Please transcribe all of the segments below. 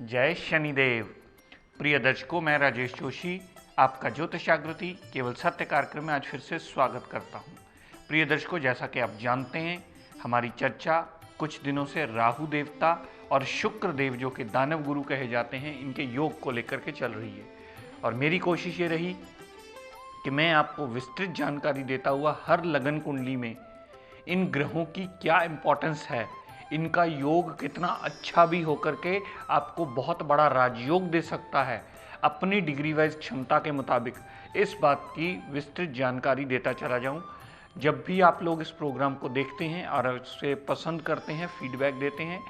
जय शनिदेव। प्रिय दर्शकों, मैं राजेश जोशी आपका ज्योतिष जागृति केवल सत्य कार्यक्रम में आज फिर से स्वागत करता हूं। प्रिय दर्शकों, जैसा कि आप जानते हैं, हमारी चर्चा कुछ दिनों से राहु देवता और शुक्र देव, जो कि दानव गुरु कहे जाते हैं, इनके योग को लेकर के चल रही है। और मेरी कोशिश ये रही कि मैं आपको विस्तृत जानकारी देता हुआ हर लगन कुंडली में इन ग्रहों की क्या इंपॉर्टेंस है, इनका योग कितना अच्छा भी होकर के आपको बहुत बड़ा राजयोग दे सकता है अपनी डिग्री वाइज क्षमता के मुताबिक, इस बात की विस्तृत जानकारी देता चला जाऊं। जब भी आप लोग इस प्रोग्राम को देखते हैं और उसे पसंद करते हैं, फीडबैक देते हैं,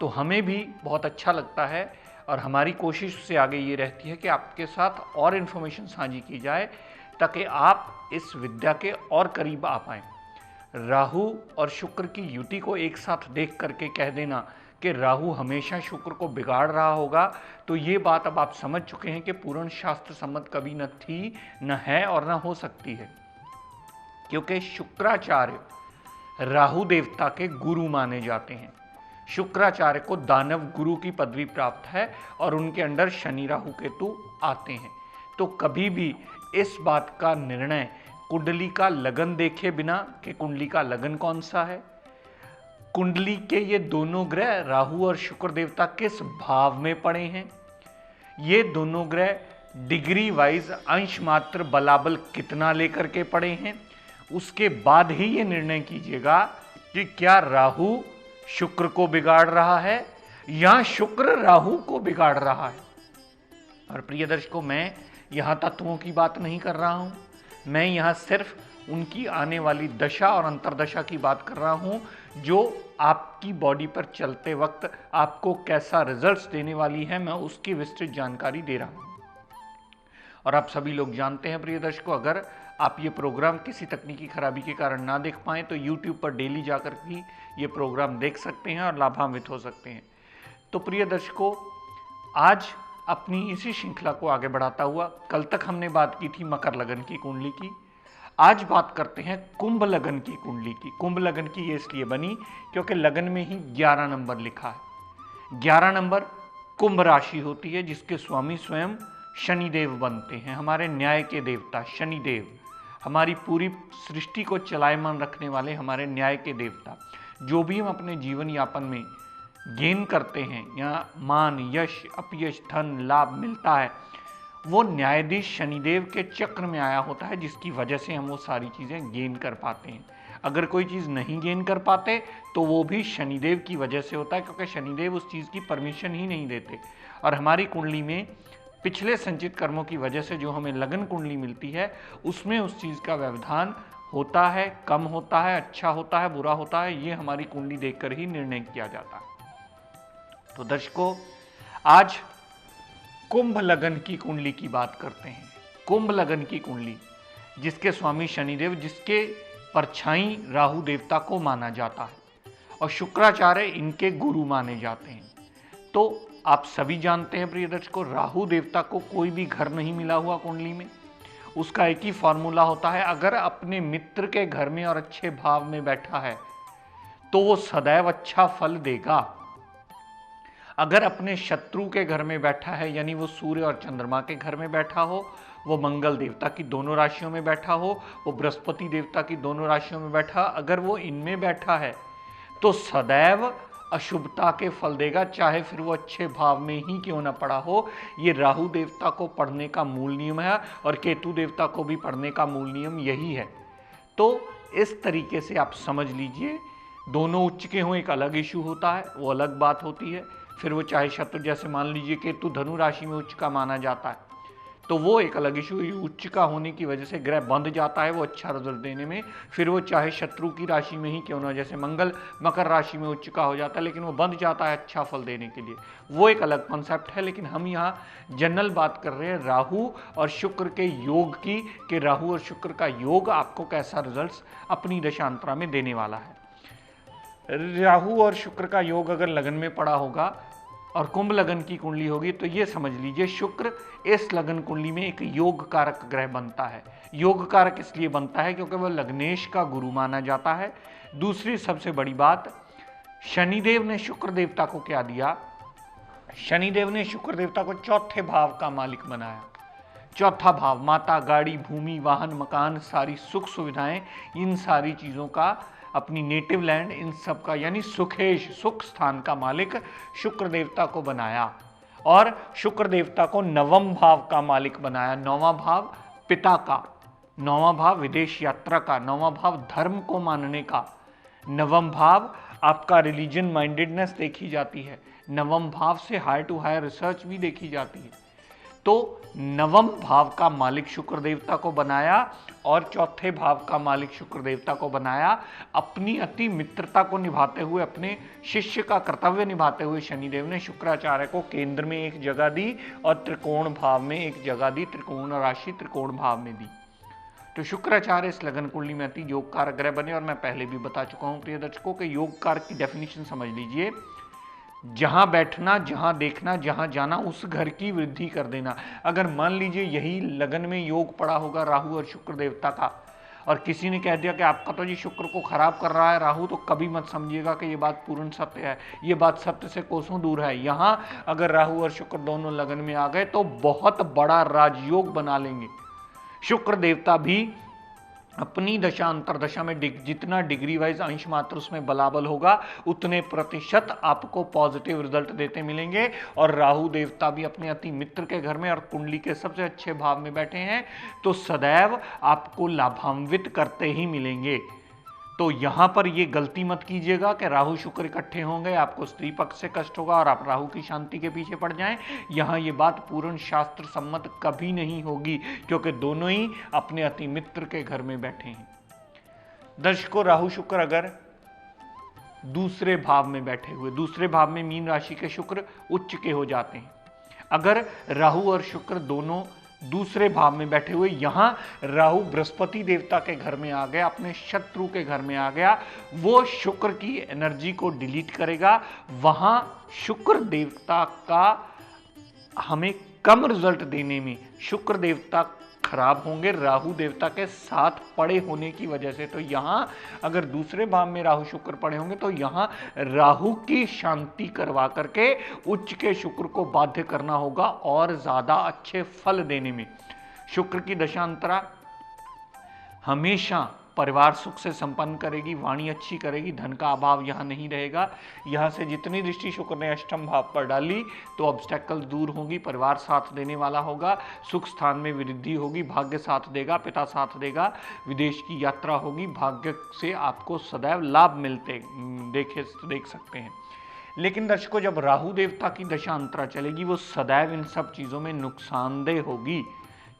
तो हमें भी बहुत अच्छा लगता है। और हमारी कोशिश उससे आगे ये रहती है कि आपके साथ और इन्फॉर्मेशन साझी की जाए ताकि आप इस विद्या के और करीब आ पाएँ। राहु और शुक्र की युति को एक साथ देख करके कह देना कि राहु हमेशा शुक्र को बिगाड़ रहा होगा, तो ये बात अब आप समझ चुके हैं कि पूर्ण शास्त्र सम्मत कभी न थी, न है और न हो सकती है। क्योंकि शुक्राचार्य राहु देवता के गुरु माने जाते हैं। शुक्राचार्य को दानव गुरु की पदवी प्राप्त है और उनके अंडर शनि राहु केतु आते हैं। तो कभी भी इस बात का निर्णय कुंडली का लगन देखे बिना कि कुंडली का लगन कौन सा है, कुंडली के ये दोनों ग्रह राहु और शुक्र देवता किस भाव में पड़े हैं, ये दोनों ग्रह डिग्री वाइज अंश मात्र बलाबल कितना लेकर के पड़े हैं, उसके बाद ही ये निर्णय कीजिएगा कि क्या राहु शुक्र को बिगाड़ रहा है या शुक्र राहु को बिगाड़ रहा है। और प्रिय दर्शकों, मैं यहां तत्वों की बात नहीं कर रहा हूं, मैं यहाँ सिर्फ उनकी आने वाली दशा और अंतर्दशा की बात कर रहा हूँ जो आपकी बॉडी पर चलते वक्त आपको कैसा रिजल्ट्स देने वाली है, मैं उसकी विस्तृत जानकारी दे रहा हूँ। और आप सभी लोग जानते हैं प्रिय दर्शकों, अगर आप ये प्रोग्राम किसी तकनीकी खराबी के कारण ना देख पाएँ तो यूट्यूब पर डेली जाकर भी ये प्रोग्राम देख सकते हैं और लाभान्वित हो सकते हैं। तो प्रिय दर्शकों, आज अपनी इसी श्रृंखला को आगे बढ़ाता हुआ, कल तक हमने बात की थी मकर लगन की कुंडली की, आज बात करते हैं कुंभ लगन की कुंडली की। कुंभ लगन की ये इसलिए बनी क्योंकि लगन में ही 11 नंबर लिखा है। 11 नंबर कुंभ राशि होती है जिसके स्वामी स्वयं शनिदेव बनते हैं, हमारे न्याय के देवता शनिदेव, हमारी पूरी सृष्टि को चलायमान रखने वाले हमारे न्याय के देवता। जो भी हम अपने जीवन यापन में गेन करते हैं या मान, यश, अपयश, धन, लाभ मिलता है, वो न्यायाधीश शनिदेव के चक्र में आया होता है, जिसकी वजह से हम वो सारी चीज़ें गेन कर पाते हैं। अगर कोई चीज़ नहीं गेन कर पाते तो वो भी शनिदेव की वजह से होता है, क्योंकि शनिदेव उस चीज़ की परमिशन ही नहीं देते। और हमारी कुंडली में पिछले संचित कर्मों की वजह से जो हमें लगन कुंडली मिलती है, उसमें उस चीज़ का व्यवधान होता है, कम होता है, अच्छा होता है, बुरा होता है, ये हमारी कुंडली देखकर ही निर्णय किया जाता है। तो दर्शकों, आज कुंभ लगन की कुंडली की बात करते हैं। कुंभ लगन की कुंडली जिसके स्वामी शनिदेव, जिसके परछाई राहु देवता को माना जाता है और शुक्राचार्य इनके गुरु माने जाते हैं। तो आप सभी जानते हैं प्रिय दर्शकों, राहु देवता को कोई भी घर नहीं मिला हुआ कुंडली में, उसका एक ही फॉर्मूला होता है, अगर अपने मित्र के घर में और अच्छे भाव में बैठा है तो वो सदैव अच्छा फल देगा। अगर अपने शत्रु के घर में बैठा है, यानी वो सूर्य और चंद्रमा के घर में बैठा हो, वो मंगल देवता की दोनों राशियों में बैठा हो, वो बृहस्पति देवता की दोनों राशियों में बैठा, अगर वो इनमें बैठा है तो सदैव अशुभता के फल देगा, चाहे फिर वो अच्छे भाव में ही क्यों ना पड़ा हो। ये राहु देवता को पढ़ने का मूल नियम है और केतु देवता को भी पढ़ने का मूल नियम यही है। तो इस तरीके से आप समझ लीजिए, दोनों उच्च के हों एक अलग इशू होता है, वो अलग बात होती है। फिर वो चाहे शत्रु, जैसे मान लीजिए केतु धनु राशि में उच्च का माना जाता है, तो वो एक अलग इशू। उच्च का होने की वजह से ग्रह बंध जाता है वो अच्छा रिजल्ट देने में, फिर वो चाहे शत्रु की राशि में ही क्यों ना, जैसे मंगल मकर राशि में उच्च का हो जाता है लेकिन वो बंध जाता है अच्छा फल देने के लिए, वो एक अलग कॉन्सेप्ट है। लेकिन हम यहाँ जनरल बात कर रहे हैं राहु और शुक्र के योग की, कि राहु और शुक्र का योग आपको कैसा रिजल्ट अपनी दशांतरा में देने वाला है। राहु और शुक्र का योग अगर लगन में पड़ा होगा और कुंभ लगन की कुंडली होगी तो ये समझ लीजिए शुक्र इस लगन कुंडली में एक योग कारक ग्रह बनता है। योग कारक इसलिए बनता है क्योंकि वह लग्नेश का गुरु माना जाता है। दूसरी सबसे बड़ी बात, शनिदेव ने शुक्र देवता को क्या दिया, शनिदेव ने शुक्र देवता को चौथे भाव का मालिक बनाया। चौथा भाव माता, गाड़ी, भूमि, वाहन, मकान, सारी सुख सुविधाएं, इन सारी चीजों का, अपनी नेटिव लैंड, इन सब का, यानी सुखेश सुख स्थान का मालिक शुक्र देवता को बनाया। और शुक्र देवता को नवम भाव का मालिक बनाया। नौवां भाव पिता का, नौवां भाव विदेश यात्रा का, नौवां भाव धर्म को मानने का, नवम भाव आपका रिलीजन माइंडेडनेस देखी जाती है, नवम भाव से हायर टू हायर रिसर्च भी देखी जाती है। तो नवम भाव का मालिक शुक्र देवता को बनाया और चौथे भाव का मालिक शुक्र देवता को बनाया। अपनी अति मित्रता को निभाते हुए, अपने शिष्य का कर्तव्य निभाते हुए शनिदेव ने शुक्राचार्य को केंद्र में एक जगह दी और त्रिकोण भाव में एक जगह दी, त्रिकोण राशि त्रिकोण भाव में दी। तो शुक्राचार्य इस लगन कुंडली में अति योग कारक ग्रह बने। और मैं पहले भी बता चुका हूं प्रिय दर्शकों के योग कारक की डेफिनेशन समझ लीजिए, जहां बैठना, जहां देखना, जहां जाना, उस घर की वृद्धि कर देना। अगर मान लीजिए यही लगन में योग पड़ा होगा राहु और शुक्र देवता का, और किसी ने कह दिया कि आपका तो जी शुक्र को खराब कर रहा है राहु, तो कभी मत समझिएगा कि ये बात पूर्ण सत्य है, ये बात सत्य से कोसों दूर है। यहां अगर राहु और शुक्र दोनों लगन में आ गए तो बहुत बड़ा राजयोग बना लेंगे। शुक्र देवता भी अपनी दशा अंतरदशा में जितना डिग्री वाइज अंश मात्र उसमें बलाबल होगा उतने प्रतिशत आपको पॉजिटिव रिजल्ट देते मिलेंगे। और राहु देवता भी अपने अति मित्र के घर में और कुंडली के सबसे अच्छे भाव में बैठे हैं तो सदैव आपको लाभान्वित करते ही मिलेंगे। तो यहां पर ये गलती मत कीजिएगा कि राहु शुक्र इकट्ठे होंगे आपको स्त्री पक्ष से कष्ट होगा और आप राहु की शांति के पीछे पड़ जाएं। यहां ये बात पूर्ण शास्त्र सम्मत कभी नहीं होगी क्योंकि दोनों ही अपने अति मित्र के घर में बैठे हैं। दर्शकों, राहु शुक्र अगर दूसरे भाव में बैठे हुए, दूसरे भाव में मीन राशि के शुक्र उच्च के हो जाते हैं। अगर राहु और शुक्र दोनों दूसरे भाव में बैठे हुए, यहां राहु बृहस्पति देवता के घर में आ गया, अपने शत्रु के घर में आ गया, वो शुक्र की एनर्जी को डिलीट करेगा। वहां शुक्र देवता का हमें कम रिजल्ट देने में शुक्र देवता खराब होंगे राहु देवता के साथ पड़े होने की वजह से। तो यहां अगर दूसरे भाव में राहु शुक्र पड़े होंगे तो यहां राहु की शांति करवा करके उच्च के शुक्र को बाध्य करना होगा और ज्यादा अच्छे फल देने में। शुक्र की दशांतरा हमेशा परिवार सुख से संपन्न करेगी, वाणी अच्छी करेगी, धन का अभाव यहां नहीं रहेगा। यहां से जितनी दृष्टि शुक्र ने अष्टम भाव पर डाली तो ऑब्स्टेकल दूर होगी, परिवार साथ देने वाला होगा, सुख स्थान में वृद्धि होगी, भाग्य साथ देगा, पिता साथ देगा, विदेश की यात्रा होगी, भाग्य से आपको सदैव लाभ मिलते देख सकते हैं। लेकिन दर्शकों, जब राहु देवता की दशांतरा चलेगी वो सदैव इन सब चीजों में नुकसानदेह होगी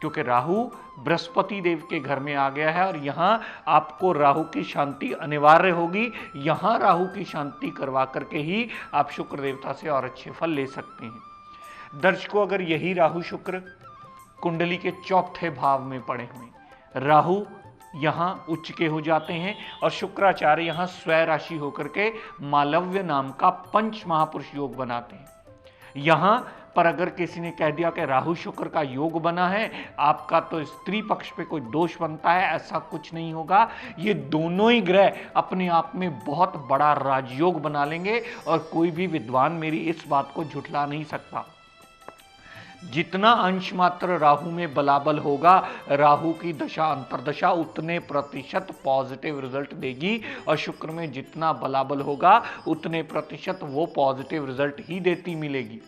क्योंकि राहु बृहस्पति देव के घर में आ गया है और यहां आपको राहु की शांति अनिवार्य होगी। यहां राहु की शांति करवा करके ही आप शुक्र देवता से और अच्छे फल ले सकते हैं। दर्शकों, अगर यही राहु शुक्र कुंडली के चौथे भाव में पड़े हुए, राहु यहां उच्च के हो जाते हैं और शुक्राचार्य यहां स्वय राशि होकर के मालव्य नाम का पंच महापुरुष योग बनाते हैं। यहां पर अगर किसी ने कह दिया कि राहु शुक्र का योग बना है, आपका तो स्त्री पक्ष पे कोई दोष बनता है, ऐसा कुछ नहीं होगा। ये दोनों ही ग्रह अपने आप में बहुत बड़ा राजयोग बना लेंगे और कोई भी विद्वान मेरी इस बात को झुठला नहीं सकता। जितना अंश मात्र राहु में बलाबल होगा, राहु की दशा अंतरदशा उतने प्रतिशत पॉजिटिव रिजल्ट देगी और शुक्र में जितना बलाबल होगा उतने प्रतिशत वो पॉजिटिव रिजल्ट ही देती मिलेगी।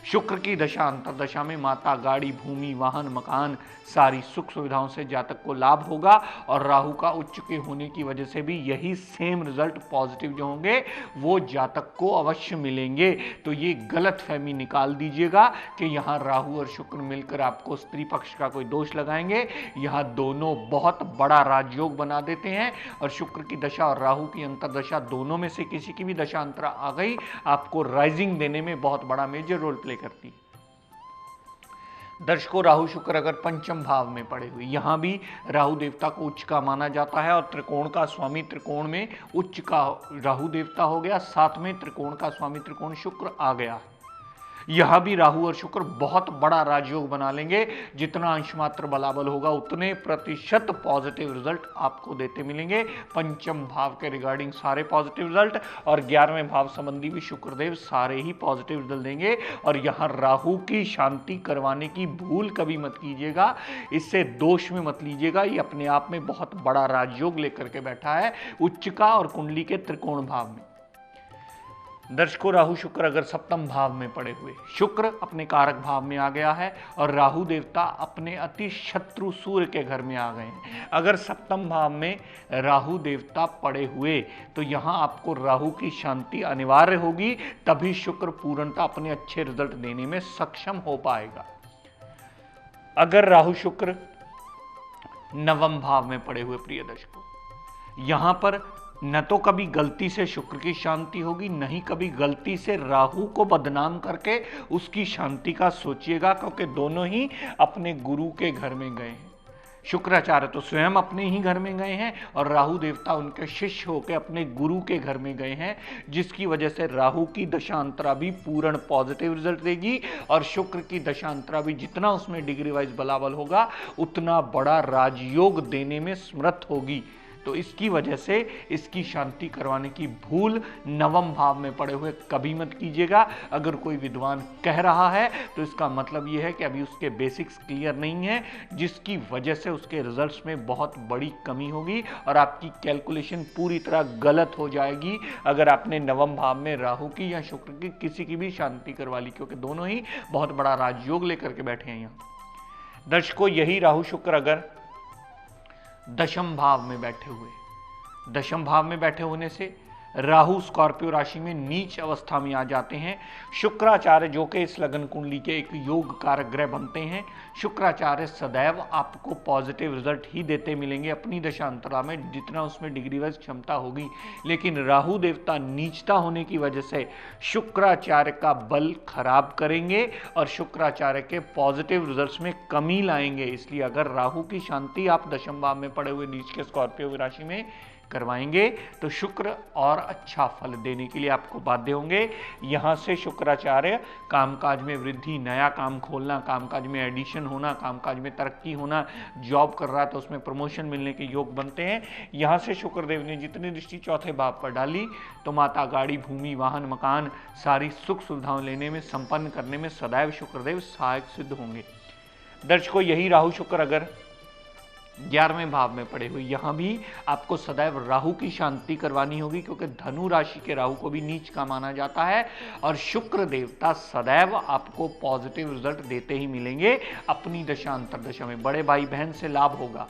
शुक्र की दशा अंतर्दशा में माता, गाड़ी, भूमि, वाहन, मकान, सारी सुख सुविधाओं से जातक को लाभ होगा और राहु का उच्च के होने की वजह से भी यही सेम रिजल्ट पॉजिटिव जो होंगे वो जातक को अवश्य मिलेंगे। तो ये गलत फहमी निकाल दीजिएगा कि यहाँ राहु और शुक्र मिलकर आपको स्त्री पक्ष का कोई दोष लगाएंगे। यहाँ दोनों बहुत बड़ा राजयोग बना देते हैं और शुक्र की दशा और राहु की अंतर्दशा दोनों में से किसी की भी दशा अंतरा आ गई आपको राइजिंग देने में बहुत बड़ा मेजर रोल प्ले करती। दर्शकों, राहु शुक्र अगर पंचम भाव में पड़े हुए, यहां भी राहु देवता को उच्च का माना जाता है और त्रिकोण का स्वामी त्रिकोण में उच्च का राहु देवता हो गया, साथ में त्रिकोण का स्वामी त्रिकोण शुक्र आ गया। यहां भी राहु और शुक्र बहुत बड़ा राजयोग बना लेंगे। जितना अंश मात्र बलाबल होगा उतने प्रतिशत पॉजिटिव रिजल्ट आपको देते मिलेंगे। पंचम भाव के रिगार्डिंग सारे पॉजिटिव रिजल्ट और 11वें भाव संबंधी भी शुक्रदेव सारे ही पॉजिटिव रिजल्ट देंगे। और यहां राहु की शांति करवाने की भूल कभी मत कीजिएगा, इससे दोष में मत लीजिएगा। ये अपने आप में बहुत बड़ा राजयोग लेकर के बैठा है उच्च का और कुंडली के त्रिकोण भाव में। दर्शकों, राहु शुक्र अगर सप्तम भाव में पड़े हुए, शुक्र अपने कारक भाव में आ गया है और राहु देवता अपने अति शत्रु सूर्य के घर में आ गए हैं। अगर सप्तम भाव में राहु देवता पड़े हुए तो यहां आपको राहु की शांति अनिवार्य होगी, तभी शुक्र पूर्णतः अपने अच्छे रिजल्ट देने में सक्षम हो पाएगा। अगर राहु शुक्र नवम भाव में पड़े हुए प्रिय दर्शकों, यहां पर न तो कभी गलती से शुक्र की शांति होगी, न ही कभी गलती से राहु को बदनाम करके उसकी शांति का सोचिएगा, क्योंकि दोनों ही अपने गुरु के घर में गए हैं। शुक्राचार्य तो स्वयं अपने ही घर में गए हैं और राहु देवता उनके शिष्य होकर अपने गुरु के घर में गए हैं, जिसकी वजह से राहु की दशांतरा भी पूर्ण पॉजिटिव रिजल्ट देगी और शुक्र की दशांतरा भी जितना उसमें डिग्री वाइज बलाबल होगा उतना बड़ा राजयोग देने में समर्थ होगी। तो इसकी वजह से इसकी शांति करवाने की भूल नवम भाव में पड़े हुए कभी मत कीजिएगा। अगर कोई विद्वान कह रहा है तो इसका मतलब यह है कि अभी उसके बेसिक्स क्लियर नहीं है, जिसकी वजह से उसके रिजल्ट्स में बहुत बड़ी कमी होगी और आपकी कैलकुलेशन पूरी तरह गलत हो जाएगी अगर आपने नवम भाव में राहु की या शुक्र की किसी की भी शांति करवा ली, क्योंकि दोनों ही बहुत बड़ा राजयोग लेकर के बैठे हैं यहाँ। दर्शकों, यही राहु शुक्र अगर दशम भाव में बैठे हुए, दशम भाव में बैठे होने से राहु स्कॉर्पियो राशि में नीच अवस्था में आ जाते हैं। शुक्राचार्य जो कि इस लगन कुंडली के एक योग कारक ग्रह बनते हैं, शुक्राचार्य सदैव आपको पॉजिटिव रिजल्ट ही देते मिलेंगे अपनी दशांतरा में, जितना उसमें डिग्री वाइज क्षमता होगी। लेकिन राहु देवता नीचता होने की वजह से शुक्राचार्य का बल खराब करेंगे और शुक्राचार्य के पॉजिटिव रिजल्ट्स में कमी लाएंगे। इसलिए अगर राहु की शांति आप दशम भाव में पड़े हुए नीच के स्कॉर्पियो राशि में करवाएंगे तो शुक्र और अच्छा फल देने के लिए आपको बाध्य होंगे। यहां से शुक्राचार्य कामकाज में वृद्धि, नया काम खोलना, कामकाज में एडिशन होना, कामकाज में तरक्की होना, जॉब कर रहा है तो उसमें प्रमोशन मिलने के योग बनते हैं। यहां से शुक्रदेव ने जितनी दृष्टि चौथे भाव पर डाली तो माता, गाड़ी, भूमि, वाहन, मकान, सारी सुख सुविधाओं लेने में, संपन्न करने में सदैव शुक्रदेव सहायक सिद्ध होंगे। दर्शकों, यही राहु शुक्र अगर 11वें भाव में पड़े हुए, यहां भी आपको सदैव राहु की शांति करवानी होगी, क्योंकि धनु राशि के राहु को भी नीच का माना जाता है और शुक्र देवता सदैव आपको पॉजिटिव रिजल्ट देते ही मिलेंगे। अपनी दशा अंतर्दशा में बड़े भाई बहन से लाभ होगा।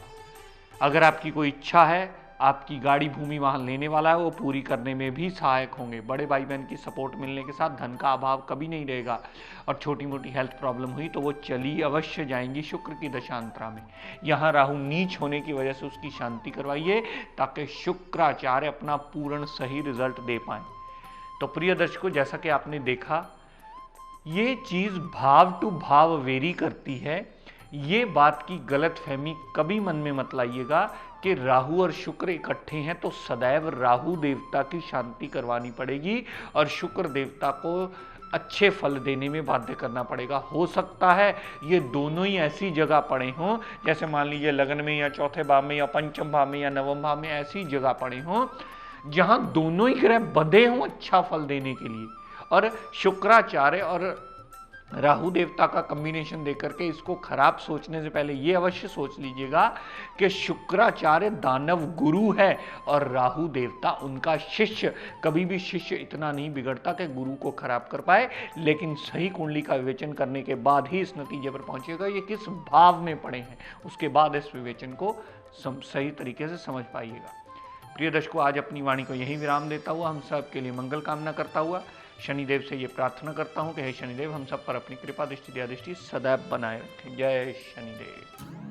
अगर आपकी कोई इच्छा है, आपकी गाड़ी, भूमि, वाहन लेने वाला है, वो पूरी करने में भी सहायक होंगे। बड़े भाई बहन की सपोर्ट मिलने के साथ धन का अभाव कभी नहीं रहेगा और छोटी मोटी हेल्थ प्रॉब्लम हुई तो वो चली अवश्य जाएंगी शुक्र की दशांतरा में। यहाँ राहु नीच होने की वजह से उसकी शांति करवाइए ताकि शुक्राचार्य अपना पूर्ण सही रिजल्ट दे पाए। तो प्रिय दर्शकों, जैसा कि आपने देखा, ये चीज भाव टू भाव वेरी करती है। ये बात की गलत फहमी कभी मन में मत लाइएगा कि राहु और शुक्र इकट्ठे हैं तो सदैव राहु देवता की शांति करवानी पड़ेगी और शुक्र देवता को अच्छे फल देने में बाध्य करना पड़ेगा। हो सकता है ये दोनों ही ऐसी जगह पड़े हों, जैसे मान लीजिए लगन में या चौथे भाव में या पंचम भाव में या नवम भाव में ऐसी जगह पड़े हों जहां दोनों ही ग्रह बंधे हों अच्छा फल देने के लिए, और शुक्राचार्य और राहु देवता का कॉम्बिनेशन देकर के इसको खराब सोचने से पहले ये अवश्य सोच लीजिएगा कि शुक्राचार्य दानव गुरु है और राहु देवता उनका शिष्य। कभी भी शिष्य इतना नहीं बिगड़ता कि गुरु को खराब कर पाए, लेकिन सही कुंडली का विवेचन करने के बाद ही इस नतीजे पर पहुंचेगा ये किस भाव में पड़े हैं, उसके बाद इस विवेचन को सही तरीके से समझ पाइएगा। प्रिय दर्शकों, आज अपनी वाणी को यही विराम देता हुआ हम सब के लिए मंगल कामना करता हुआ शनिदेव से ये प्रार्थना करता हूँ कि हे शनिदेव हम सब पर अपनी कृपा दृष्टि दया दृष्टि सदैव बनाए रखें। जय शनिदेव।